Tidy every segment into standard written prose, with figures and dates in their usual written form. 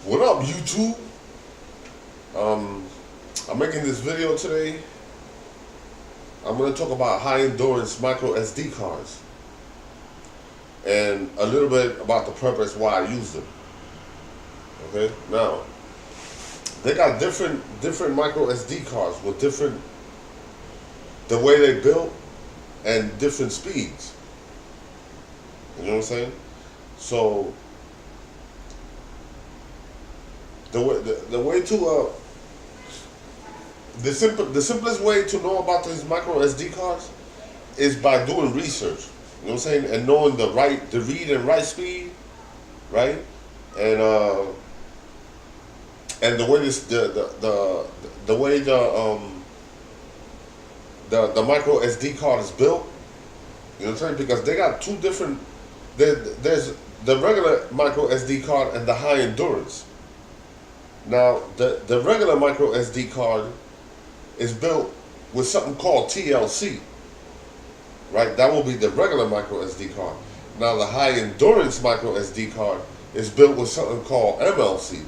What up, YouTube? I'm making this video today. I'm going to talk about high endurance micro SD cards and a little bit about the purpose why I use them. Okay, now they got different micro SD cards with different the way they built and different speeds. You know what I'm saying? So the way to the simplest way to know about these micro SD cards is by doing research. You know what I'm saying? And knowing the read and write speed, right? And the way the way the micro SD card is built. You know what I'm saying? Because they got two different. There's the regular micro SD card and the high endurance. Now, the regular micro SD card is built with something called TLC, right? That will be the regular micro SD card. Now, the high endurance micro SD card is built with something called MLC.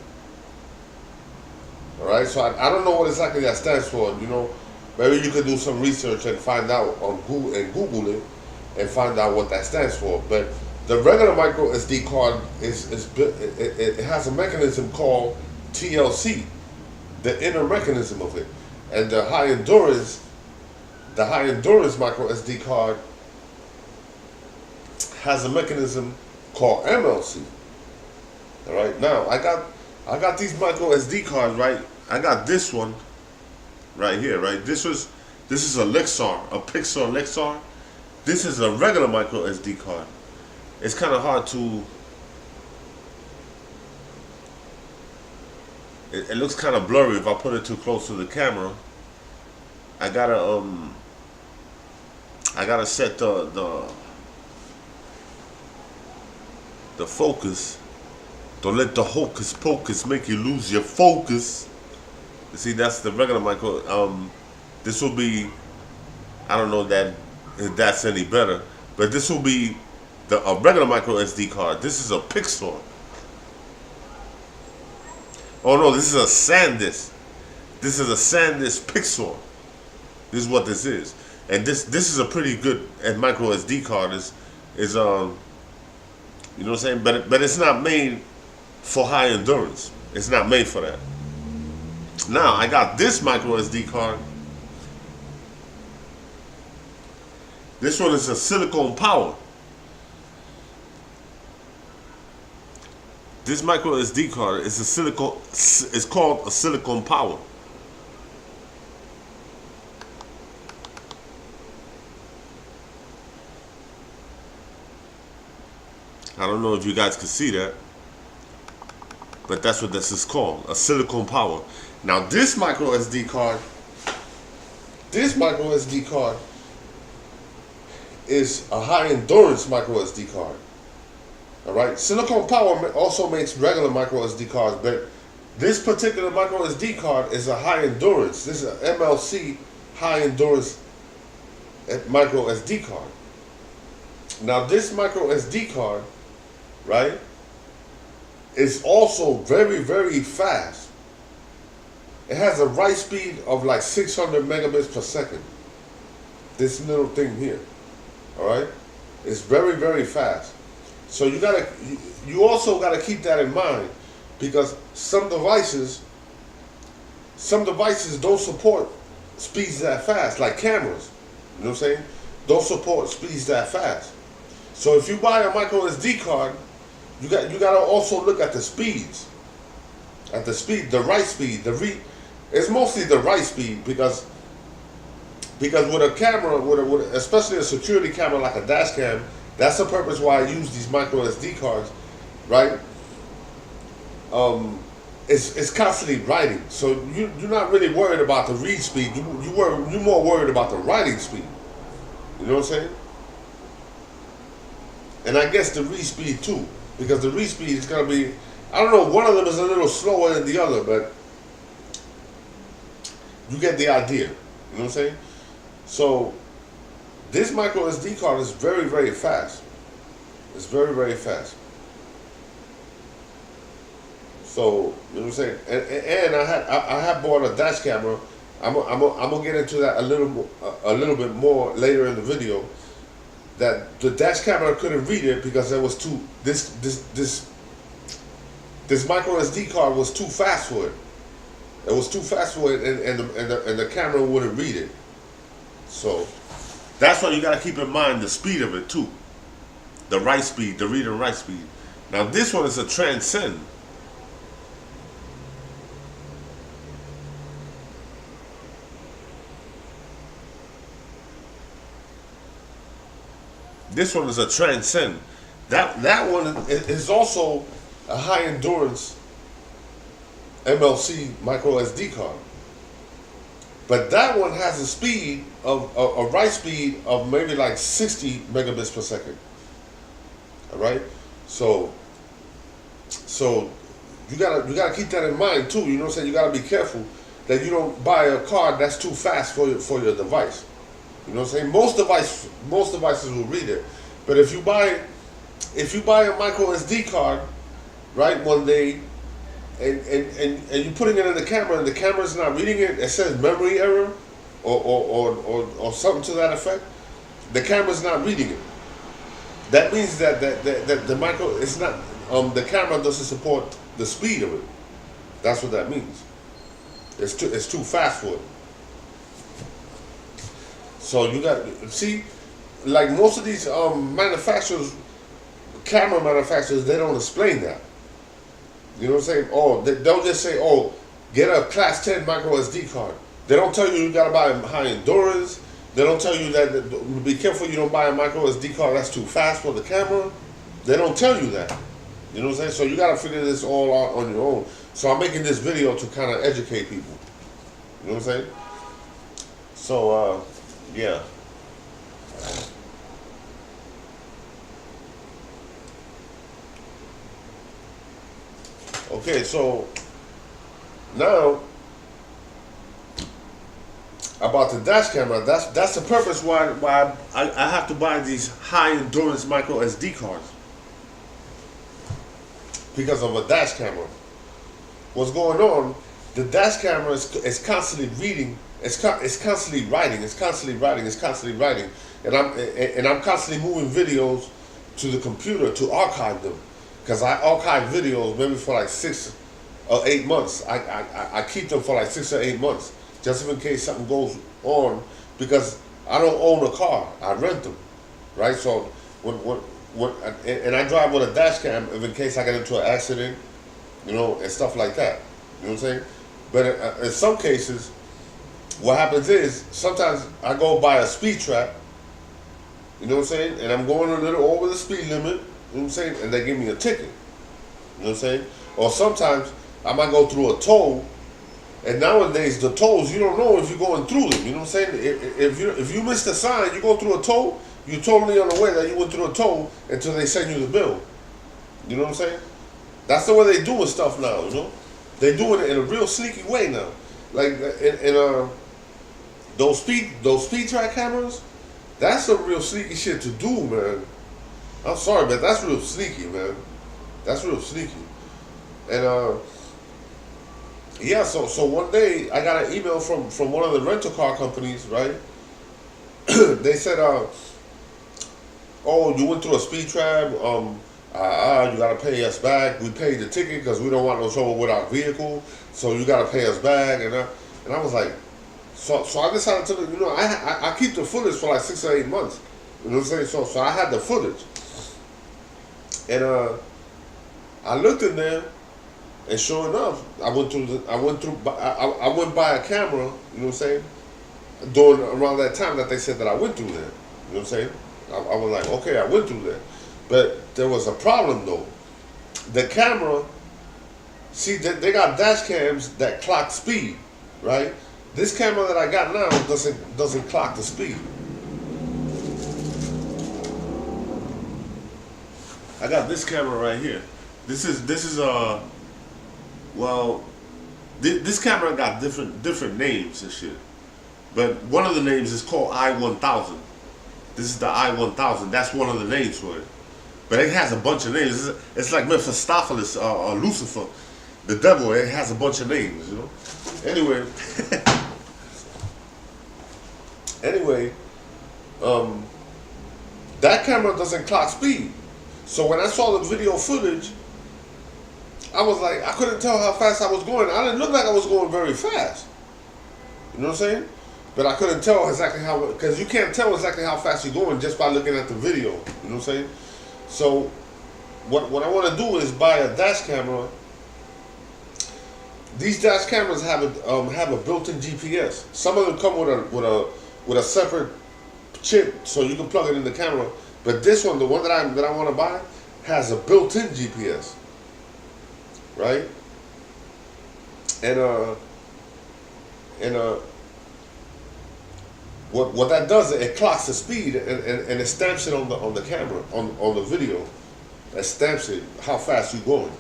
All right, so I don't know what exactly that stands for. You know, maybe you could do some research and find out on Google it and find out what that stands for. But the regular micro SD card it has a mechanism called TLC, the inner mechanism of it, and the high endurance micro SD card has a mechanism called MLC. All right, now I got these micro SD cards, right? I got this one right here, right? This is a Lexar, a Pixar Lexar. This is a regular micro SD card. It's kind of hard to. It looks kind of blurry if I put it too close to the camera. I gotta set the focus. Don't let the hocus pocus make you lose your focus. You see, that's the regular micro. This will be, I don't know that if that's any better, but this will be a regular micro SD card. This is a Pixar. Oh no, this is a SanDisk. This is a SanDisk Pixar. This is what this is, and this is a pretty good micro SD card. Is you know what I'm saying? But it's not made for high endurance. It's not made for that. Now I got this micro SD card. This one is a silicone power. This micro SD card is a silicone. It's called a silicone power. I don't know if you guys can see that, but that's what this is called, a silicone power. Now this micro SD card is a high endurance micro SD card. All right, silicone power also makes regular micro SD cards, but this particular micro SD card is a high endurance. This is an MLC high endurance micro SD card. Now this micro SD card, right, is also very, very fast. It has a write speed of like 600 megabits per second. This little thing here, all right, it's very, very fast. So you also gotta keep that in mind, because some devices don't support speeds that fast, like cameras. You know what I'm saying? Don't support speeds that fast. So if you buy a micro SD card, you gotta also look at the speeds. The write speed, it's mostly the write speed, because with a camera, especially a security camera like a dash cam, that's the purpose why I use these micro SD cards, right? It's constantly writing, so you're not really worried about the read speed. You're more worried about the writing speed. You know what I'm saying? And I guess the read speed too, because the read speed is gonna be, I don't know, one of them is a little slower than the other, but you get the idea. You know what I'm saying? So this micro SD card is very, very fast. It's very, very fast. So you know what I'm saying. And I had bought a dash camera. I'm gonna get into that a little bit more later in the video. That the dash camera couldn't read it because it was too this micro SD card was too fast for it. It was too fast for it, and the camera wouldn't read it. So that's why you got to keep in mind the speed of it too, the write speed, the read and write speed. Now this one is a transcend. This one is a transcend. That one is also a high endurance MLC micro SD card. But that one has a speed of a write speed of maybe like 60 megabits per second. All right, so you gotta keep that in mind too. You know what I'm saying? You gotta be careful that you don't buy a card that's too fast for your device. You know what I'm saying? Most devices will read it, but if you buy a micro SD card, right, one day, and you're putting it in the camera and the camera's not reading it, it says memory error or something to that effect, the camera's not reading it. That means that the micro is not the camera doesn't support the speed of it. That's what that means. It's too fast for it. So you got see, like most of these manufacturers, camera manufacturers, they don't explain that. You know what I'm saying? Oh, they'll just say, oh, get a class 10 micro SD card. They don't tell you gotta buy a high endurance. They don't tell you that be careful you don't buy a micro SD card that's too fast for the camera. They don't tell you that. You know what I'm saying? So you gotta figure this all out on your own. So I'm making this video to kind of educate people. You know what I'm saying? So yeah. Okay, so now about the dash camera, that's the purpose why I have to buy these high endurance micro SD cards, because of a dash camera. What's going on? The dash camera is constantly reading. It's constantly writing. It's constantly writing. It's constantly writing. And I'm constantly moving videos to the computer to archive them, because I archive videos maybe for like 6 or 8 months. I keep them for like 6 or 8 months, just in case something goes on, because I don't own a car. I rent them, right? So when and I drive with a dash cam in case I get into an accident, you know, and stuff like that. You know what I'm saying? But in some cases, what happens is sometimes I go by a speed trap, you know what I'm saying, and I'm going a little over the speed limit, you know what I'm saying, and they give me a ticket, you know what I'm saying? Or sometimes I might go through a toll, and nowadays the tolls, you don't know if you're going through them, you know what I'm saying? If you miss the sign, you go through a toll, you're totally unaware that you went through a toll until they send you the bill. You know what I'm saying? That's the way they doing stuff now, you know? They doing it in a real sneaky way now. Like in those speed track cameras, that's some real sneaky shit to do, man. I'm sorry, but that's real sneaky, man. That's real sneaky. And yeah, so one day I got an email from one of the rental car companies, right? They said, oh, you went through a speed trap, you gotta pay us back. We paid the ticket because we don't want no trouble with our vehicle, so you gotta pay us back. And I was like, so I decided to, you know, I keep the footage for like 6 or 8 months. You know what I'm saying? So I had the footage, and I looked in there, and sure enough, I went by a camera. You know what I'm saying? During around that time that they said that I went through there. You know what I'm saying? I was like, okay, I went through there. But there was a problem though. The camera, see, they got dash cams that clock speed, right? This camera that I got now doesn't clock the speed. I got this camera right here. This is well, this camera got different names and shit. But one of the names is called I-1000. This is the I-1000. That's one of the names for it. But it has a bunch of names. It's like Mephistopheles or Lucifer. The devil, it has a bunch of names, you know. Anyway, anyway, that camera doesn't clock speed. So when I saw the video footage, I was like, I couldn't tell how fast I was going. I didn't look like I was going very fast. You know what I'm saying? But I couldn't tell exactly how, because you can't tell exactly how fast you're going just by looking at the video. You know what I'm saying? So what I want to do is buy a dash camera. These dash cameras have a built-in GPS. Some of them come with a separate chip, so you can plug it in the camera. But this one, the one that I want to buy, has a built-in GPS, right? And what that does, it clocks the speed and it stamps it on the camera, on the video. It stamps it how fast you're going.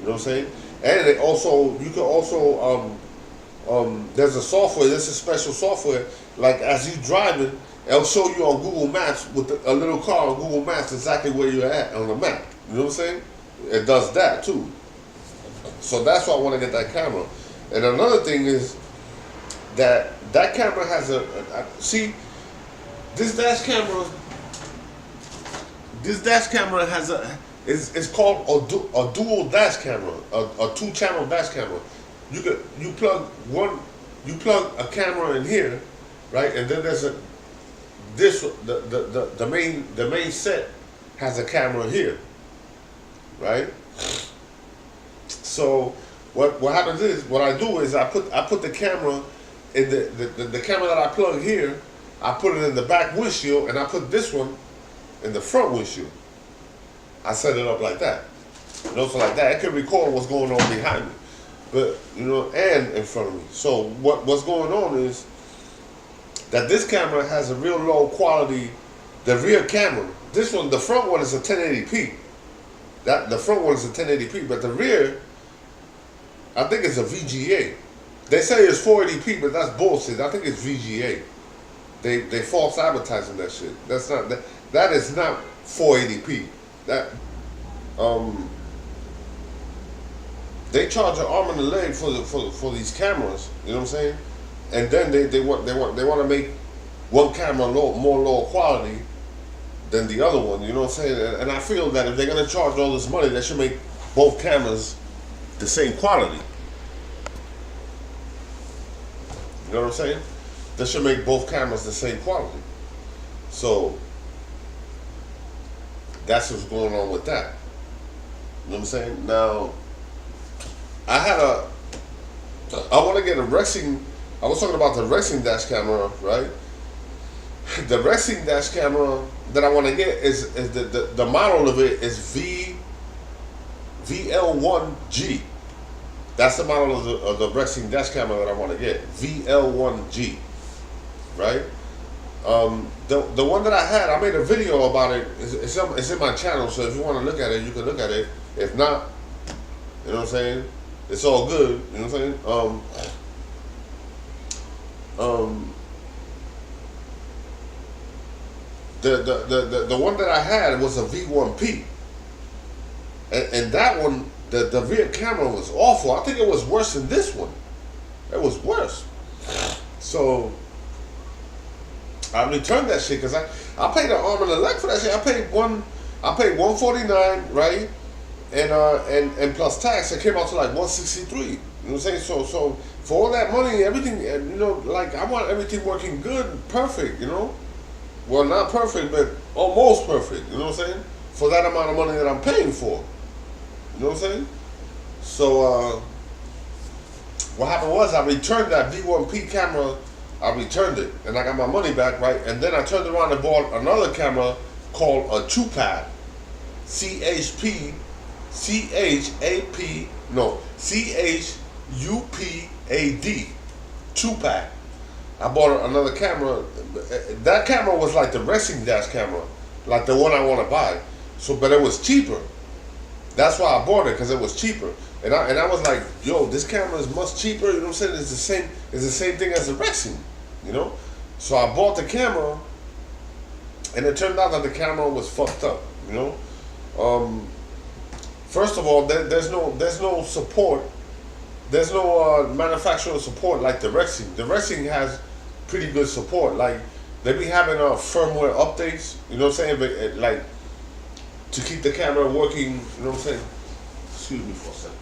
You know what I'm saying? And it also, you can also there's a software. There's a special software. Like as you're driving, it'll show you on Google Maps with a little car on Google Maps exactly where you're at on the map. You know what I'm saying? It does that too. So that's why I want to get that camera. And another thing is that camera has see, this dash camera has it's called a dual dash camera, a 2-channel dash camera. You plug a camera in here, right? And then there's the main set has a camera here, right? So what happens is, what I do is I put the camera in the camera that I plug here, I put it in the back windshield, and I put this one in the front windshield. I set it up like that. You know, so like that, it can record what's going on behind me, but you know, and in front of me. So what's going on is that this camera has a real low quality. The rear camera, this one, the front one is a 1080p. The front one is a 1080p, but the rear, I think it's a VGA. They say it's 480p, but that's bullshit. I think it's VGA. They false advertising that shit. That's not that is not 480p. That they charge an arm and a leg for these cameras. You know what I'm saying? And then they want to make one camera more low quality than the other one. You know what I'm saying? And I feel that if they're gonna charge all this money, they should make both cameras the same quality. You know what I'm saying? They should make both cameras the same quality. So that's what's going on with that. You know what I'm saying? Now, I want to get a Rexing. I was talking about the Rexing dash camera, right? The Rexing dash camera that I want to get is the model of it is VL1G. That's the model of the Rexing dash camera that I want to get. VL1G, right? The one that I had, I made a video about it. It's in my channel, so if you want to look at it, you can look at it. If not, you know what I'm saying? It's all good. You know what I'm saying? The one that I had was a V1P, and that one, the rear camera was awful. I think it was worse than this one. It was worse. So I returned that shit because I paid an arm and a leg for that shit. I paid $149, right? And plus tax, it came out to like $163. You know what I'm saying? So for all that money, everything, you know, like I want everything working good, perfect, you know? Well, not perfect, but almost perfect, you know what I'm saying? For that amount of money that I'm paying for. You know what I'm saying? So what happened was I returned that V1P camera. I returned it and I got my money back, right? And then I turned around and bought another camera called a CHUPAD. CHUPAD. CHUPAD. I bought another camera. That camera was like the Rexing dash camera, like the one I want to buy. So, but it was cheaper. That's why I bought it, because it was cheaper. And I was like, yo, this camera is much cheaper. You know what I'm saying? It's the same thing as the Rexing, you know. So I bought the camera, and it turned out that the camera was fucked up. You know, First of all, there's no support. There's no manufacturer support like the Rexing. The Rexing has pretty good support. Like they be having firmware updates. You know what I'm saying? But like to keep the camera working. You know what I'm saying? Excuse me for a second.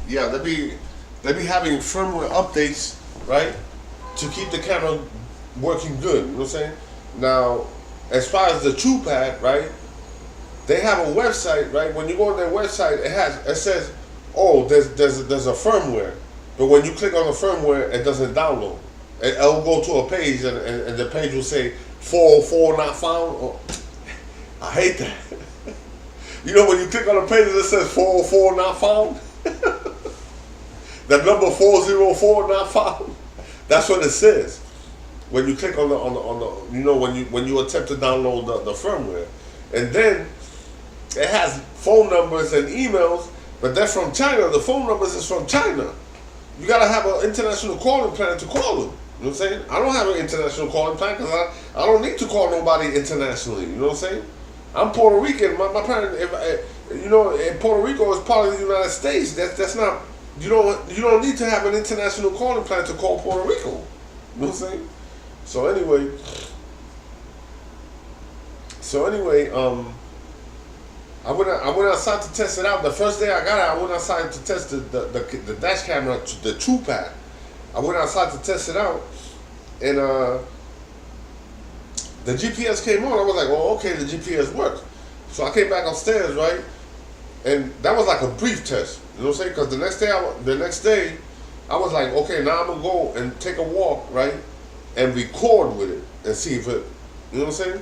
Yeah, they be having firmware updates, right, to keep the camera working good. You know what I'm saying? Now, as far as the TruePad, right, they have a website, right? When you go on their website, it says, oh, there's a firmware, but when you click on the firmware, it doesn't download. It'll go to a page, and the page will say 404 not found. Oh, I hate that. You know, when you click on a page that says 404 not found. The number 404 not found. That's what it says when you click on the you know when you attempt to download the firmware, and then it has phone numbers and emails, but they're from China. The phone numbers is from China. You gotta have an international calling plan to call them. You know what I'm saying? I don't have an international calling plan because I don't need to call nobody internationally. You know what I'm saying? I'm Puerto Rican. My parents, you know, in Puerto Rico is part of the United States. That's not. You don't need to have an international calling plan to call Puerto Rico. You know what I'm saying? So anyway, I went outside to test it out. The first day I got it, I went outside to test the dash camera, the TruePad. I went outside to test it out, and the GPS came on. I was like, oh, okay, the GPS works. So I came back upstairs, right? And that was like a brief test. You know what I'm saying? Because the next day, I was like, okay, now I'm going to go and take a walk, right? And record with it and see if it, you know what I'm saying?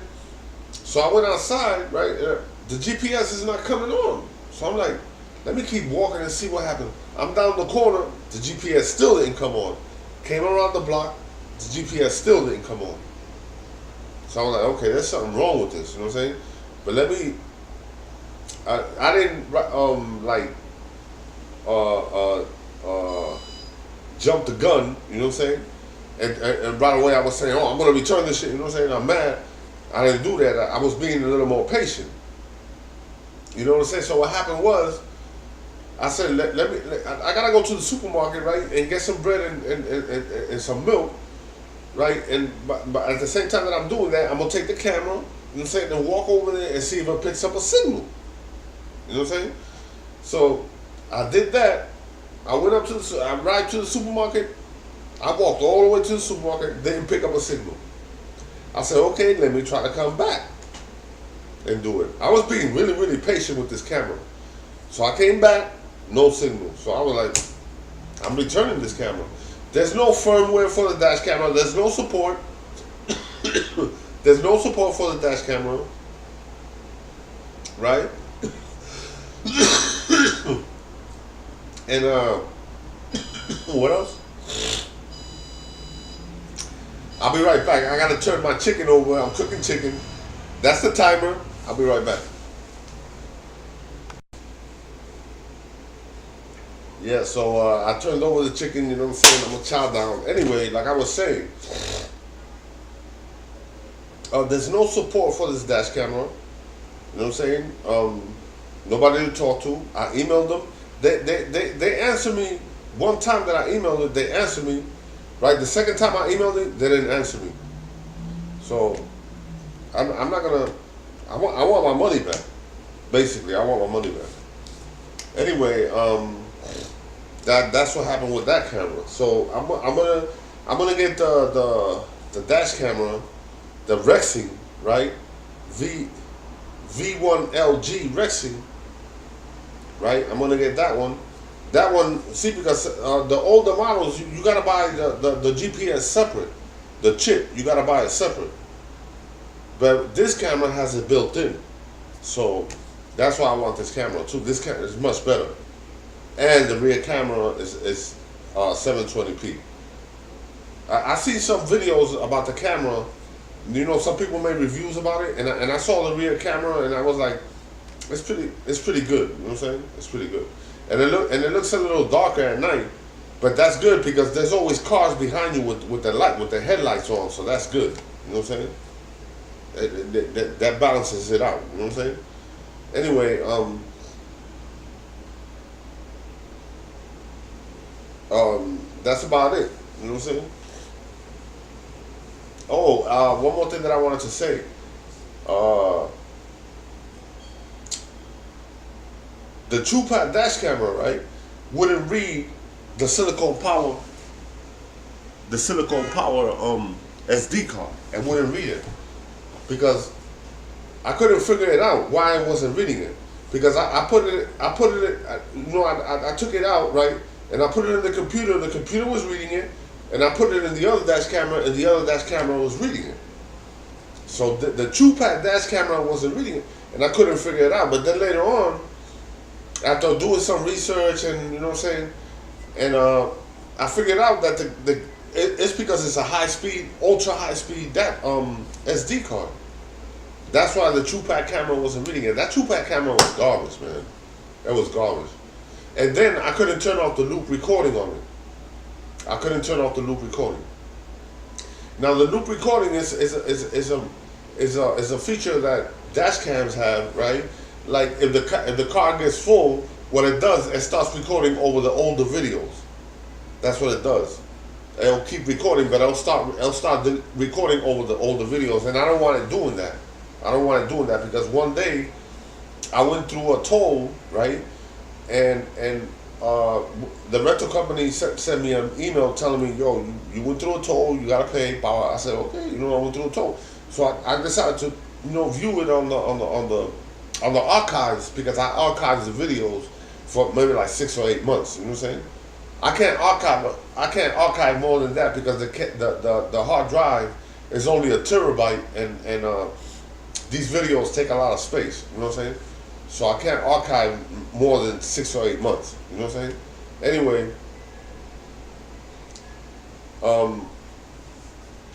So I went outside, right? The GPS is not coming on. So I'm like, let me keep walking and see what happens. I'm down the corner, the GPS still didn't come on. Came around the block, the GPS still didn't come on. So I was like, okay, there's something wrong with this, you know what I'm saying? But let me, I didn't jump the gun, you know what I'm saying? And right away I was saying, oh, I'm going to return this shit, you know what I'm saying? I'm mad. I didn't do that. I was being a little more patient. You know what I'm saying? So what happened was, I said, I got to go to the supermarket, right, and get some bread and some milk, right? And but at the same time that I'm doing that, I'm going to take the camera, you know what I'm saying, and walk over there and see if it picks up a signal. You know what I'm saying? So I did that. I went up to I arrived to the supermarket. I walked all the way to the supermarket, didn't pick up a signal. I said, okay, let me try to come back and do it. I was being really, really patient with this camera. So I came back, no signal. So I was like, I'm returning this camera. There's no firmware for the dash camera. There's no support. There's no support for the dash camera. Right? And what else? I'll be right back. I gotta turn my chicken over. I'm cooking chicken. That's the timer. I'll be right back. Yeah, so I turned over the chicken, you know what I'm saying? I'm gonna chow down. Anyway, like I was saying, there's no support for this dash camera. You know what I'm saying? Nobody to talk to. I emailed them. They answered me one time that I emailed it. They answered me. Right, the second time I emailed it, they didn't answer me. So I'm not gonna. I want my money back. Basically, I want my money back. Anyway, that's what happened with that camera. So I'm gonna get the dash camera, the Rexing, right? V1LG Rexing, right? I'm gonna get that one. That one, see, because the older models, you gotta buy the GPS separate. The chip, you gotta buy it separate. But this camera has it built in. So that's why I want this camera too. This camera is much better. And the rear camera is 720p. I see some videos about the camera. You know, some people made reviews about it, and I saw the rear camera, and I was like, it's pretty good. You know what I'm saying? It's pretty good. And it looks a little darker at night. But that's good because there's always cars behind you with the light, with the headlights on, so that's good. You know what I'm saying? That balances it out. You know what I'm saying? Anyway, that's about it. You know what I'm saying? Oh, one more thing that I wanted to say. The TruePath dash camera, right, wouldn't read the silicone power SD card, and wouldn't read it because I couldn't figure it out why it wasn't reading it. Because I took it out, right, and I put it in the computer. The computer was reading it, and I put it in the other dash camera, and the other dash camera was reading it. So the TruePath dash camera wasn't reading it, and I couldn't figure it out. But then later on, after doing some research, and you know what I'm saying, and I figured out that it's because it's a ultra high speed SD card. That's why the TruePath camera wasn't reading it. That TruePath camera was garbage, man. It was garbage. And then I couldn't turn off the loop recording on it. I couldn't turn off the loop recording. Now the loop recording is a feature that dash cams have, right? Like if the car gets full, what it does, it starts recording over the older videos. That's what it does. It'll keep recording, but it'll start recording over the older videos, and I don't want it doing that. I don't want it doing that because one day I went through a toll, right, and the rental company sent me an email telling me, yo, you went through a toll, you gotta pay power. I said, okay, I went through a toll, so I decided to view it on the archives, because I archived the videos for maybe like 6 or 8 months. You know what I'm saying? I can't archive more than that because the hard drive is only a terabyte, and these videos take a lot of space. You know what I'm saying? So I can't archive more than 6 or 8 months. You know what I'm saying? Anyway,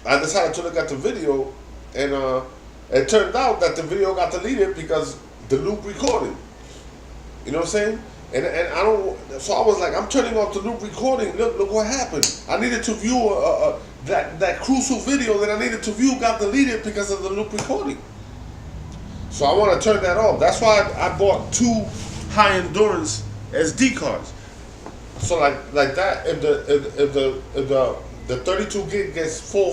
I decided to look at the video, and it turned out that the video got deleted because the loop recording. You know what I'm saying? And I don't. So I was like, I'm turning off the loop recording. Look what happened. I needed to view that crucial video that I needed to view got deleted because of the loop recording. So I want to turn that off. That's why I bought 2 high endurance SD cards. So like that, if the 32 gig gets full.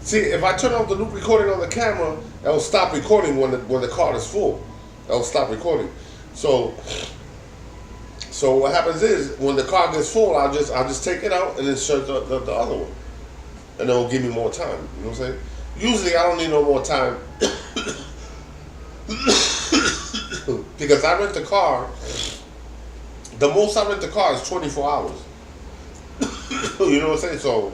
See, if I turn off the loop recording on the camera, it'll stop recording when the card is full. It'll stop recording. So what happens is when the card gets full, I'll just take it out and insert the other one, and it'll give me more time. You know what I'm saying? Usually I don't need no more time because I rent the car. The most I rent the car is 24 hours. You know what I'm saying? So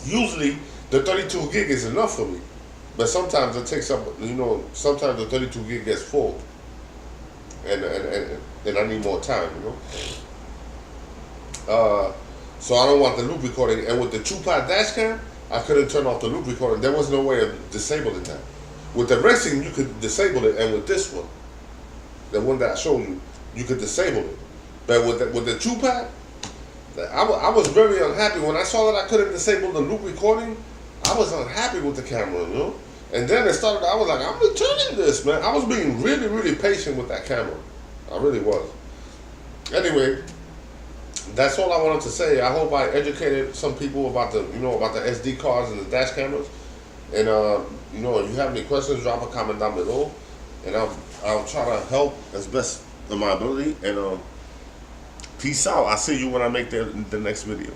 usually the 32 gig is enough for me, but sometimes it takes up. Sometimes the 32 gig gets full, and I need more time. So I don't want the loop recording. And with the TruePath dash cam, I couldn't turn off the loop recording. There was no way of disabling that. With the racing, you could disable it, and with this one, the one that I showed you could disable it. But with the TruePath, I was very unhappy when I saw that I couldn't disable the loop recording. I was unhappy with the camera, And then it started. I was like, I'm returning this, man. I was being really, really patient with that camera. I really was. Anyway, that's all I wanted to say. I hope I educated some people about the SD cards and the dash cameras. And if you have any questions, drop a comment down below, and I'll try to help as best of my ability. And peace out. I'll see you when I make the next video.